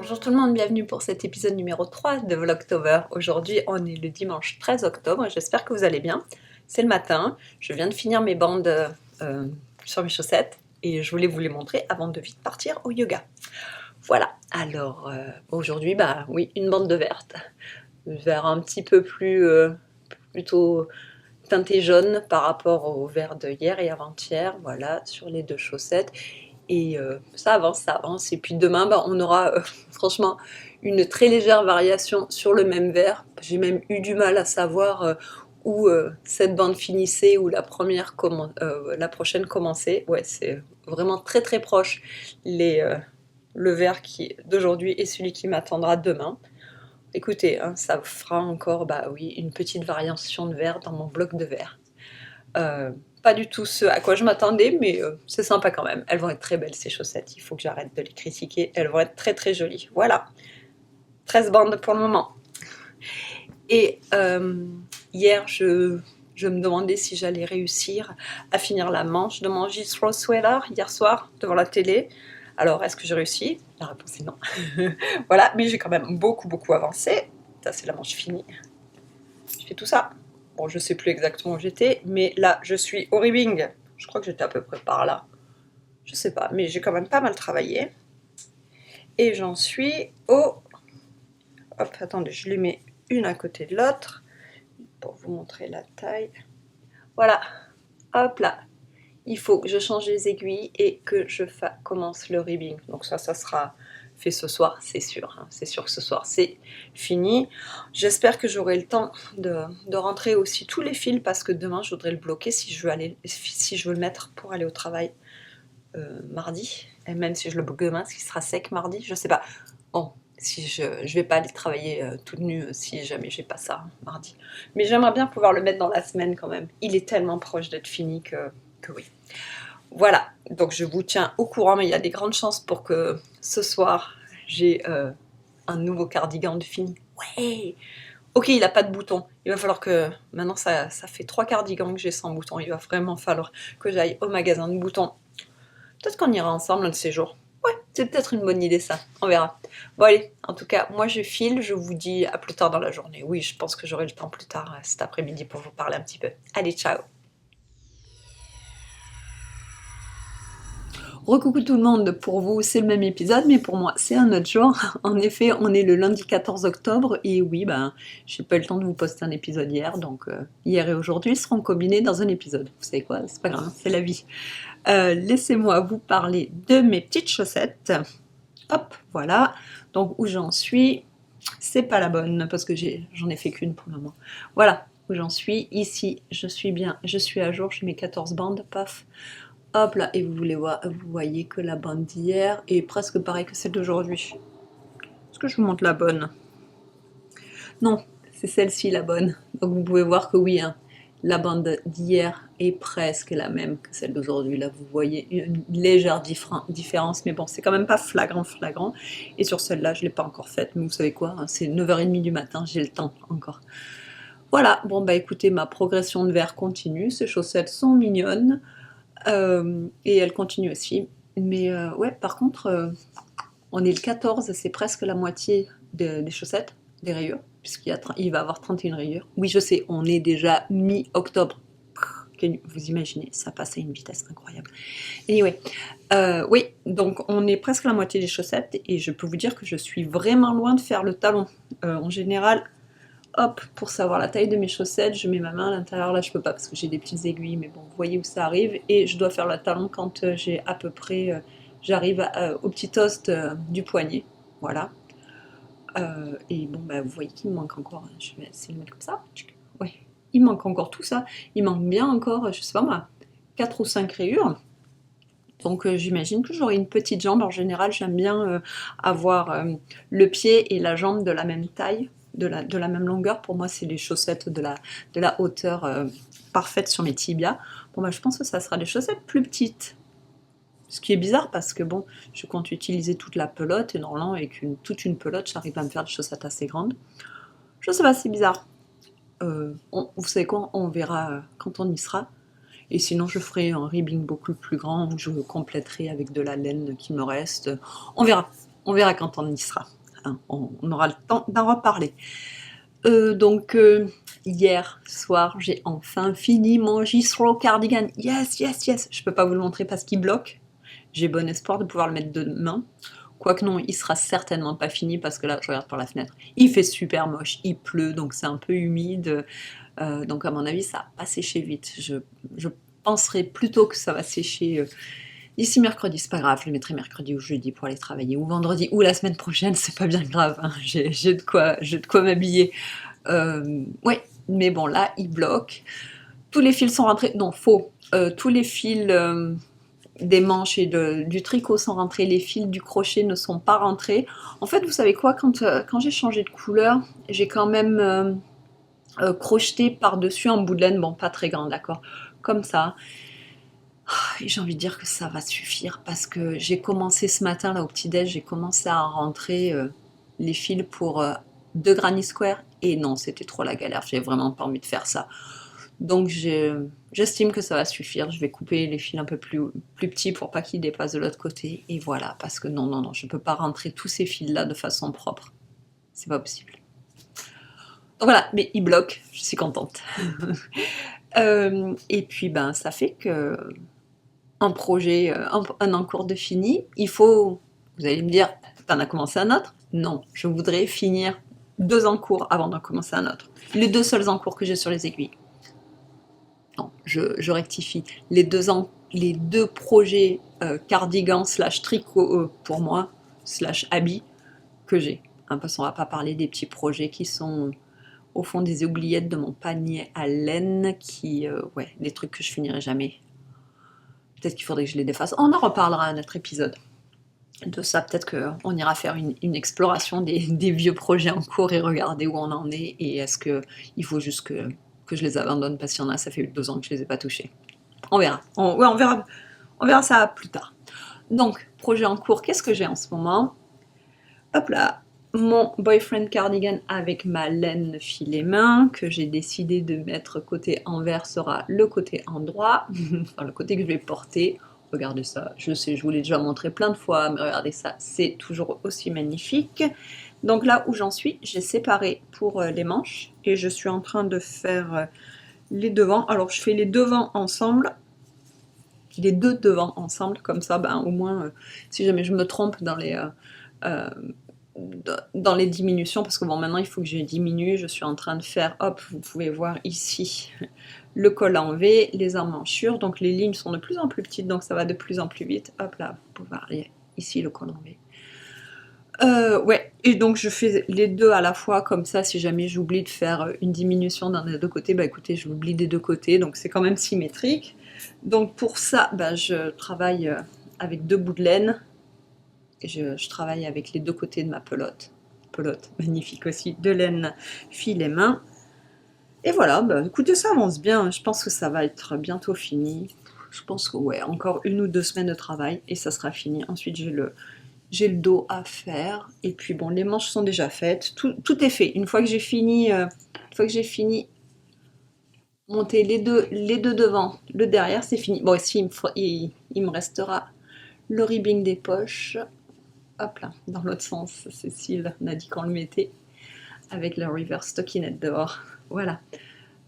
Bonjour tout le monde, bienvenue pour cet épisode numéro 3 de Vlogtober. Aujourd'hui on est le dimanche 13 octobre et j'espère que vous allez bien. C'est le matin, je viens de finir mes bandes sur mes chaussettes et je voulais vous les montrer avant de vite partir au yoga. Voilà, alors aujourd'hui, bah oui, une bande de verte. Vert un petit peu plus, plutôt teinté jaune par rapport au vert de hier et avant-hier, voilà, sur les deux chaussettes. Et ça avance. Et puis demain, bah, on aura franchement une très légère variation sur le même vert. J'ai même eu du mal à savoir où cette bande finissait, où la prochaine commençait. Ouais, c'est vraiment très très proche le vert d'aujourd'hui et celui qui m'attendra demain. Écoutez, hein, ça fera encore, bah oui, une petite variation de vert dans mon bloc de vert. Pas du tout ce à quoi je m'attendais, mais c'est sympa quand même. Elles vont être très belles ces chaussettes, il faut que j'arrête de les critiquer. Elles vont être très très jolies. Voilà, 13 bandes pour le moment. Et hier, je me demandais si j'allais réussir à finir la manche de mon J-Throw Sweater hier soir devant la télé. Alors, est-ce que j'ai réussi? La réponse est non. Voilà, mais j'ai quand même beaucoup avancé. Ça, c'est la manche finie. Je fais tout ça. Bon, je sais plus exactement où j'étais, mais là, je suis au ribbing. Je crois que j'étais à peu près par là. Je sais pas, mais j'ai quand même pas mal travaillé. Et j'en suis au... Hop, attendez, je les mets une à côté de l'autre pour vous montrer la taille. Voilà, hop là. Il faut que je change les aiguilles et que je commence le ribbing. Donc ça sera fait ce soir, c'est sûr. Hein. C'est sûr que ce soir, c'est fini. J'espère que j'aurai le temps de rentrer aussi tous les fils parce que demain, je voudrais le bloquer si je veux le mettre pour aller au travail mardi. Et même si je le bloque demain, ce qui sera sec mardi, je sais pas. Bon, si je vais pas aller travailler toute nue si jamais j'ai pas ça mardi. Mais j'aimerais bien pouvoir le mettre dans la semaine quand même. Il est tellement proche d'être fini que oui. Voilà, donc je vous tiens au courant, mais il y a des grandes chances pour que ce soir, j'ai un nouveau cardigan de fini. Ouais! Ok, il n'a pas de bouton. Il va falloir que... Maintenant, ça fait 3 cardigans que j'ai sans bouton. Il va vraiment falloir que j'aille au magasin de boutons. Peut-être qu'on ira ensemble un de ces jours. Ouais, c'est peut-être une bonne idée ça. On verra. Bon allez, en tout cas, moi je file. Je vous dis à plus tard dans la journée. Oui, je pense que j'aurai le temps plus tard cet après-midi pour vous parler un petit peu. Allez, ciao! Recoucou tout le monde, pour vous c'est le même épisode, mais pour moi c'est un autre jour. En effet, on est le lundi 14 octobre, et oui, ben, j'ai pas eu le temps de vous poster un épisode hier, donc hier et aujourd'hui seront combinés dans un épisode. Vous savez quoi, c'est pas grave, c'est la vie. Laissez-moi vous parler de mes petites chaussettes. Hop, voilà, donc où j'en suis, c'est pas la bonne, parce que j'en ai fait qu'une pour le moment. Voilà, où j'en suis, ici, je suis bien, je suis à jour, j'ai mes 14 bandes, paf. Hop là, et vous voyez que la bande d'hier est presque pareille que celle d'aujourd'hui. Est-ce que je vous montre la bonne? Non, c'est celle-ci la bonne. Donc vous pouvez voir que oui, hein, la bande d'hier est presque la même que celle d'aujourd'hui. Là, vous voyez une légère différence, mais bon, c'est quand même pas flagrant. Et sur celle-là, je ne l'ai pas encore faite, mais vous savez quoi, hein, c'est 9h30 du matin, j'ai le temps encore. Voilà, bon bah écoutez, ma progression de vert continue, ces chaussettes sont mignonnes. Et elle continue aussi. Mais ouais, par contre, on est le 14, c'est presque la moitié des chaussettes, des rayures, puisqu'il va y avoir 31 rayures. Oui, je sais, on est déjà mi-octobre. Vous imaginez, ça passe à une vitesse incroyable. Anyway, oui, donc on est presque la moitié des chaussettes, et je peux vous dire que je suis vraiment loin de faire le talon. En général, hop, pour savoir la taille de mes chaussettes, je mets ma main à l'intérieur. Là, je peux pas parce que j'ai des petites aiguilles, mais bon, vous voyez où ça arrive. Et je dois faire le talon quand j'ai à peu près, j'arrive au petit os du poignet. Voilà. Et bon, bah, vous voyez qu'il me manque encore. Je vais essayer de le mettre comme ça. Ouais, il manque encore tout ça. Il manque bien encore, je sais pas moi, 4 ou 5 rayures. Donc j'imagine que j'aurai une petite jambe. En général, j'aime bien avoir le pied et la jambe de la même taille. De la même longueur, pour moi c'est les chaussettes de la hauteur parfaite sur mes tibias. Bon bah je pense que ça sera des chaussettes plus petites. Ce qui est bizarre parce que bon, je compte utiliser toute la pelote et normalement avec toute une pelote j'arrive à me faire des chaussettes assez grandes. Je sais pas, c'est bizarre. Vous savez quoi, on verra quand on y sera. Et sinon je ferai un ribbing beaucoup plus grand où je compléterai avec de la laine qui me reste. On verra. on verra quand on y sera. Hein, on aura le temps d'en reparler. Hier soir, j'ai enfin fini mon J-Throw cardigan. Yes, yes, yes. Je peux pas vous le montrer parce qu'il bloque. J'ai bon espoir de pouvoir le mettre demain. Quoique non, il sera certainement pas fini parce que là, je regarde par la fenêtre. Il fait super moche, il pleut, donc c'est un peu humide. Donc à mon avis, ça va pas sécher vite. Je penserais plutôt que ça va sécher d'ici mercredi. C'est pas grave, je le mettrai mercredi ou jeudi pour aller travailler, ou vendredi, ou la semaine prochaine, c'est pas bien grave. Hein. J'ai de quoi m'habiller. Ouais, mais bon, là, il bloque. Tous les fils sont rentrés. Non, faux. Tous les fils des manches et du tricot sont rentrés. Les fils du crochet ne sont pas rentrés. En fait, vous savez quoi, quand j'ai changé de couleur, j'ai quand même crocheté par-dessus un bout de laine. Bon, pas très grand, d'accord. Comme ça. Et j'ai envie de dire que ça va suffire parce que j'ai commencé ce matin, là, au petit-déj, j'ai commencé à rentrer les fils pour 2 granny square. Et non, c'était trop la galère. J'ai vraiment pas envie de faire ça. Donc j'estime que ça va suffire. Je vais couper les fils un peu plus petits pour pas qu'ils dépassent de l'autre côté. Et voilà, parce que non, non, non, je peux pas rentrer tous ces fils-là de façon propre. C'est pas possible. Donc voilà, mais il bloque, je suis contente. Et puis ben ça fait que un projet, un en cours de fini, il faut, vous allez me dire, t'en as commencé un autre? Non, je voudrais finir 2 en cours avant d'en commencer un autre. Les 2 seuls en cours que j'ai sur les aiguilles. Non, je rectifie. Les 2 projets cardigan slash tricot pour moi, slash habit que j'ai. Hein, parce qu'on va pas parler des petits projets qui sont au fond des oubliettes de mon panier à laine, ouais, des trucs que je finirai jamais. Peut-être qu'il faudrait que je les défasse. On en reparlera à un autre épisode de ça. Peut-être qu'on ira faire une exploration des vieux projets en cours et regarder où on en est. Et est-ce qu'il faut juste que je les abandonne parce qu'il y en a, ça fait 2 ans que je les ai pas touchés. On verra. On verra ça plus tard. Donc, projet en cours, qu'est-ce que j'ai en ce moment? Hop là, mon boyfriend cardigan avec ma laine filet main que j'ai décidé de mettre côté envers sera le côté endroit, enfin le côté que je vais porter. Regardez ça, je sais, je vous l'ai déjà montré plein de fois, mais regardez ça, c'est toujours aussi magnifique. Donc là où j'en suis, j'ai séparé pour les manches et je suis en train de faire les devants. Alors je fais les devants ensemble, les 2 devants ensemble, comme ça, ben, au moins, si jamais je me trompe dans les diminutions, parce que bon, maintenant il faut que je diminue, je suis en train de faire, hop, vous pouvez voir ici, le col en V, les emmanchures, donc les lignes sont de plus en plus petites, donc ça va de plus en plus vite, hop là, vous pouvez voir ici le col en V. Ouais, et donc je fais les 2 à la fois, comme ça, si jamais j'oublie de faire une diminution d'un des 2 côtés, bah écoutez, je l'oublie des 2 côtés, donc c'est quand même symétrique. Donc pour ça, bah, je travaille avec 2 bouts de laine, et je travaille avec les 2 côtés de ma pelote. Pelote magnifique aussi, de laine filet main. Et voilà, bah, écoutez, ça avance bien, je pense que ça va être bientôt fini. Je pense que ouais, encore 1 ou 2 semaines de travail et ça sera fini. Ensuite j'ai le dos à faire et puis bon, les manches sont déjà faites, tout est fait. Une fois que j'ai fini, monter les deux devant, le derrière, c'est fini. Bon, ici il me restera le ribbing des poches. Hop là, dans l'autre sens, Cécile m'a dit qu'on le mettait avec le reverse stockinette dehors. Voilà.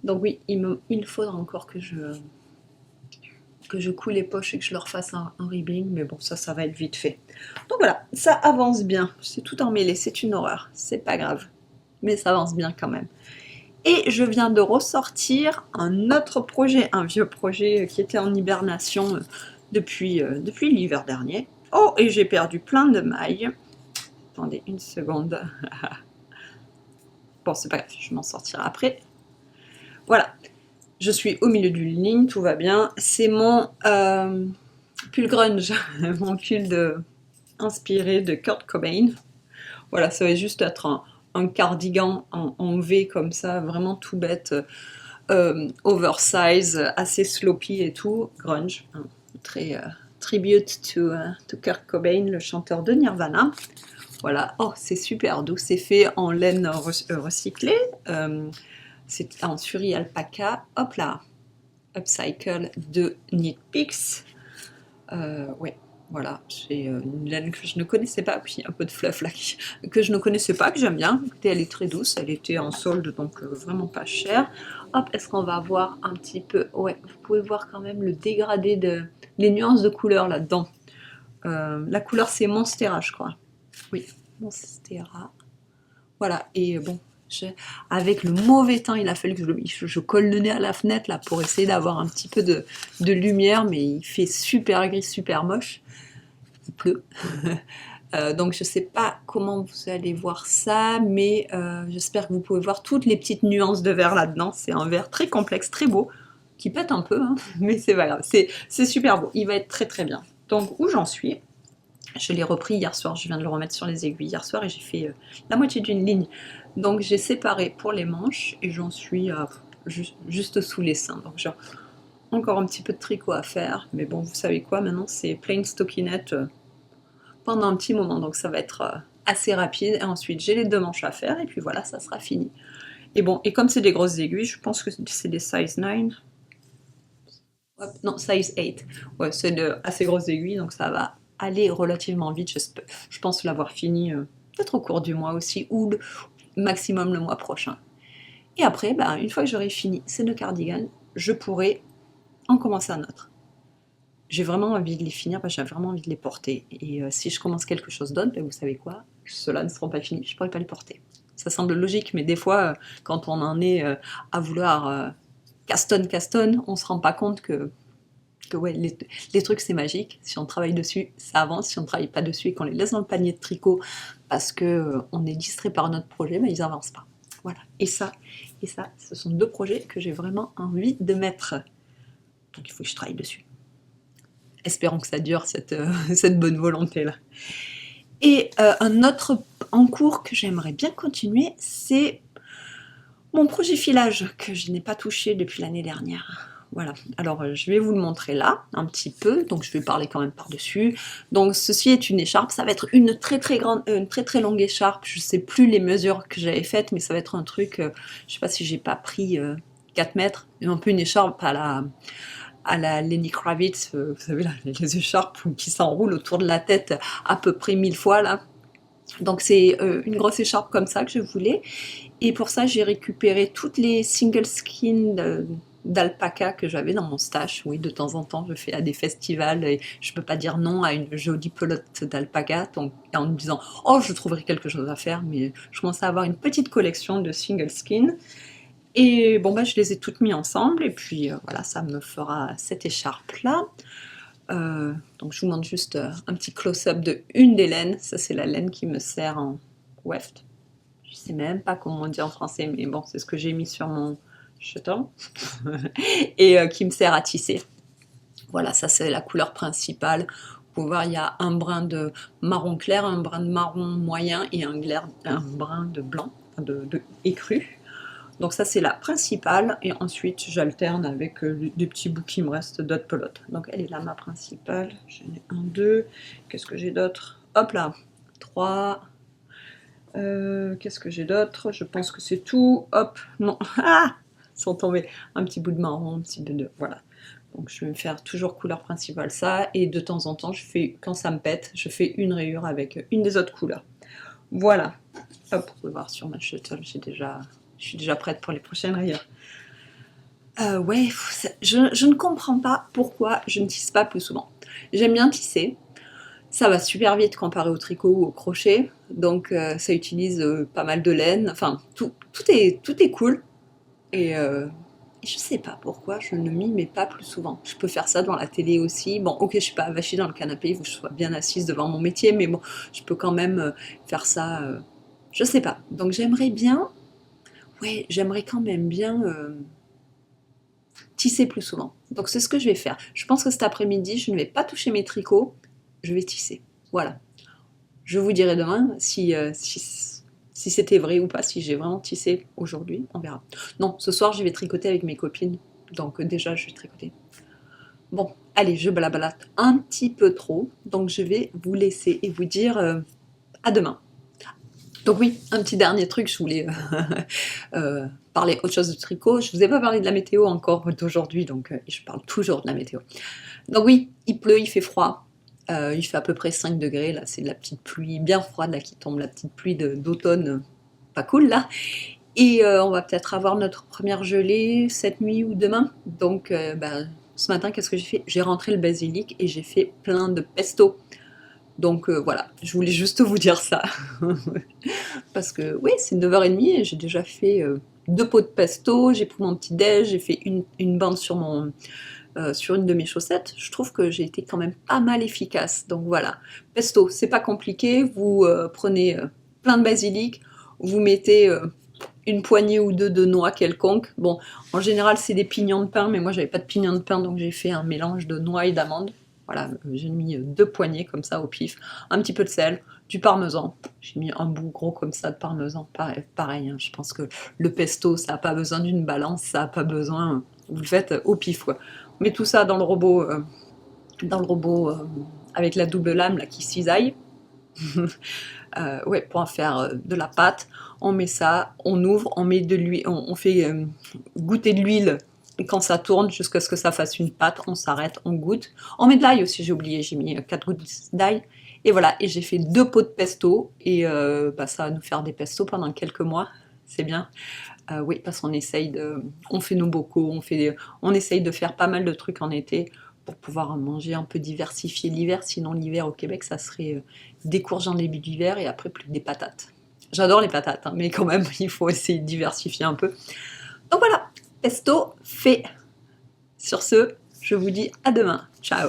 Donc oui, il faudra encore que je coule les poches et que je leur fasse un ribbing, mais bon, ça va être vite fait. Donc voilà, ça avance bien. C'est tout emmêlé, c'est une horreur. C'est pas grave, mais ça avance bien quand même. Et je viens de ressortir un autre projet, un vieux projet qui était en hibernation depuis l'hiver dernier. Oh, et j'ai perdu plein de mailles. Attendez une seconde. Bon, c'est pas grave, je m'en sortirai après. Voilà, je suis au milieu d'une ligne, tout va bien. C'est mon pull grunge, mon pull inspiré de Kurt Cobain. Voilà, ça va juste être un cardigan en V comme ça, vraiment tout bête, oversize, assez sloppy et tout, grunge, hein, très tribute to Kurt Cobain, le chanteur de Nirvana. Voilà, oh c'est super doux, c'est fait en laine recyclée, c'est en suri alpaca, hop là, upcycle de Knit Picks, ouais, Voilà, c'est une laine que je ne connaissais pas, puis un peu de fluff là, que je ne connaissais pas, que j'aime bien. Écoutez, elle est très douce, elle était en solde, donc vraiment pas chère. Hop, est-ce qu'on va voir un petit peu... Ouais, vous pouvez voir quand même le dégradé les nuances de couleurs là-dedans. La couleur, c'est Monstera, je crois. Oui, Monstera. Voilà, et bon, avec le mauvais temps, il a fallu que je colle le nez à la fenêtre là pour essayer d'avoir un petit peu de lumière, mais il fait super gris, super moche. Il pleut. Donc je sais pas comment vous allez voir ça, mais j'espère que vous pouvez voir toutes les petites nuances de vert là-dedans. C'est un vert très complexe, très beau, qui pète un peu, hein, mais c'est pas grave. C'est super beau, il va être très très bien. Donc où j'en suis? Je l'ai repris hier soir, je viens de le remettre sur les aiguilles hier soir et j'ai fait la moitié d'une ligne. Donc j'ai séparé pour les manches et j'en suis juste sous les seins. Donc j'ai encore un petit peu de tricot à faire, mais bon, vous savez quoi, maintenant c'est plain stockinette pendant un petit moment, donc ça va être assez rapide. Et ensuite j'ai les 2 manches à faire et puis voilà, ça sera fini. Et bon, et comme c'est des grosses aiguilles, je pense que c'est des size 9. Hop, non, size 8. Ouais, c'est de assez grosses aiguilles, donc ça va aller relativement vite. Je pense l'avoir fini peut-être au cours du mois aussi, ou maximum le mois prochain. Et après, bah, une fois que j'aurai fini ces 2 cardigans, je pourrai en commencer un autre. J'ai vraiment envie de les finir, parce que j'ai vraiment envie de les porter. Et si je commence quelque chose d'autre, bah, vous savez quoi, ceux-là ne seront pas finis, je ne pourrai pas les porter. Ça semble logique, mais des fois, quand on en est à vouloir castonne, on ne se rend pas compte que ouais, les trucs c'est magique. Si on travaille dessus, ça avance. Si on ne travaille pas dessus et qu'on les laisse dans le panier de tricot parce que on est distrait par notre projet, mais ils n'avancent pas. Voilà. Et ça, ce sont 2 projets que j'ai vraiment envie de mettre. Donc il faut que je travaille dessus. Espérons que ça dure cette bonne volonté là. Et un autre en cours que j'aimerais bien continuer, c'est mon projet filage que je n'ai pas touché depuis l'année dernière. Voilà, alors je vais vous le montrer là, un petit peu, donc je vais parler quand même par-dessus. Donc ceci est une écharpe, ça va être une très très longue écharpe, je sais plus les mesures que j'avais faites, mais ça va être un truc, je sais pas si j'ai pas pris 4 mètres, un peu une écharpe à la Lenny Kravitz, vous savez là, les écharpes qui s'enroulent autour de la tête à peu près 1000 fois là. Donc c'est une grosse écharpe comme ça que je voulais. Et pour ça, j'ai récupéré toutes les single skins d'alpaca que j'avais dans mon stash. Oui, de temps en temps, je fais à des festivals et je peux pas dire non à une jolie pelote d'alpaca en me disant « Oh, je trouverai quelque chose à faire », mais je commence à avoir une petite collection de single skins. Et bon, bah, je les ai toutes mis ensemble et puis voilà, ça me fera cette écharpe-là. Donc je vous montre juste un petit close-up de une des laines. Ça, c'est la laine qui me sert en weft. Je sais même pas comment on dit en français, mais bon, c'est ce que j'ai mis sur mon jeton. Et qui me sert à tisser. Voilà, ça c'est la couleur principale. Vous pouvez voir, il y a un brin de marron clair, un brin de marron moyen et un brin de blanc, de écru. Donc ça c'est la principale, et ensuite j'alterne avec des petits bouts qui me restent d'autres pelotes. Donc elle est là ma principale, j'en ai 1, 2, qu'est-ce que j'ai d'autre? Hop là, 3, qu'est-ce que j'ai d'autre? Je pense que c'est tout, hop, non, ah, ils sont tombés, un petit bout de marron, un petit bout de, voilà. Donc je vais me faire toujours couleur principale ça, et de temps en temps, quand ça me pète, je fais une rayure avec une des autres couleurs. Voilà, hop, vous pouvez voir sur ma shuttle, je suis déjà prête pour les prochaines rayures. Ouais, je ne comprends pas pourquoi je ne tisse pas plus souvent. J'aime bien tisser, ça va super vite comparé au tricot ou au crochet, donc ça utilise pas mal de laine, enfin tout est cool, et je sais pas pourquoi je ne m'y mets pas plus souvent. Je peux faire ça devant la télé aussi, bon ok je suis pas avachie dans le canapé, il faut que je sois bien assise devant mon métier, mais bon je peux quand même faire ça, je sais pas, donc j'aimerais quand même bien tisser plus souvent. Donc c'est ce que je vais faire. Je pense que cet après-midi, je ne vais pas toucher mes tricots, je vais tisser. Voilà. Je vous dirai demain si c'était vrai ou pas, si j'ai vraiment tissé aujourd'hui, on verra. Non, ce soir, je vais tricoter avec mes copines, donc déjà, je vais tricoter. Bon, allez, je blablate un petit peu trop, donc je vais vous laisser et vous dire à demain. Donc oui, un petit dernier truc, je voulais parler autre chose de tricot. Je vous ai pas parlé de la météo encore d'aujourd'hui, donc je parle toujours de la météo. Donc oui, il pleut, il fait froid. Il fait à peu près 5 degrés, là, c'est de la petite pluie bien froide là, qui tombe, la petite pluie d'automne, pas cool là. Et on va peut-être avoir notre première gelée cette nuit ou demain. Donc ce matin, qu'est-ce que j'ai fait? J'ai rentré le basilic et j'ai fait plein de pesto. Donc voilà, je voulais juste vous dire ça. Parce que oui, c'est 9h30 et j'ai déjà fait 2 pots de pesto, j'ai pris mon petit déj, j'ai fait une bande sur une de mes chaussettes. Je trouve que j'ai été quand même pas mal efficace. Donc voilà, pesto, c'est pas compliqué. Vous prenez plein de basilic, vous mettez une poignée ou deux de noix quelconque. Bon, en général, c'est des pignons de pain, mais moi, j'avais pas de pignons de pain, donc j'ai fait un mélange de noix et d'amandes. Voilà, j'ai mis 2 poignées comme ça au pif, un petit peu de sel, du parmesan. J'ai mis un bout gros comme ça de parmesan. Pareil, hein, je pense que le pesto, ça n'a pas besoin d'une balance, ça n'a pas besoin. Vous le faites au pif, quoi. On met tout ça dans le robot, avec la double lame là, qui cisaille. Ouais, pour en faire de la pâte. On met ça, on ouvre, on met de l'huile, on fait goûter de l'huile. Et quand ça tourne, jusqu'à ce que ça fasse une pâte, on s'arrête, on goûte. On met de l'ail aussi, j'ai oublié, j'ai mis 4 gouttes d'ail. Et voilà, et j'ai fait 2 pots de pesto. Et ça va nous faire des pestos pendant quelques mois. C'est bien. Oui, parce qu'on essaye on fait nos bocaux, on essaye de faire pas mal de trucs en été pour pouvoir manger un peu diversifié l'hiver. Sinon, l'hiver au Québec, ça serait des courges en début d'hiver et après plus que des patates. J'adore les patates, hein, mais quand même, il faut essayer de diversifier un peu. Donc voilà, pesto fait. Sur ce, je vous dis à demain. Ciao!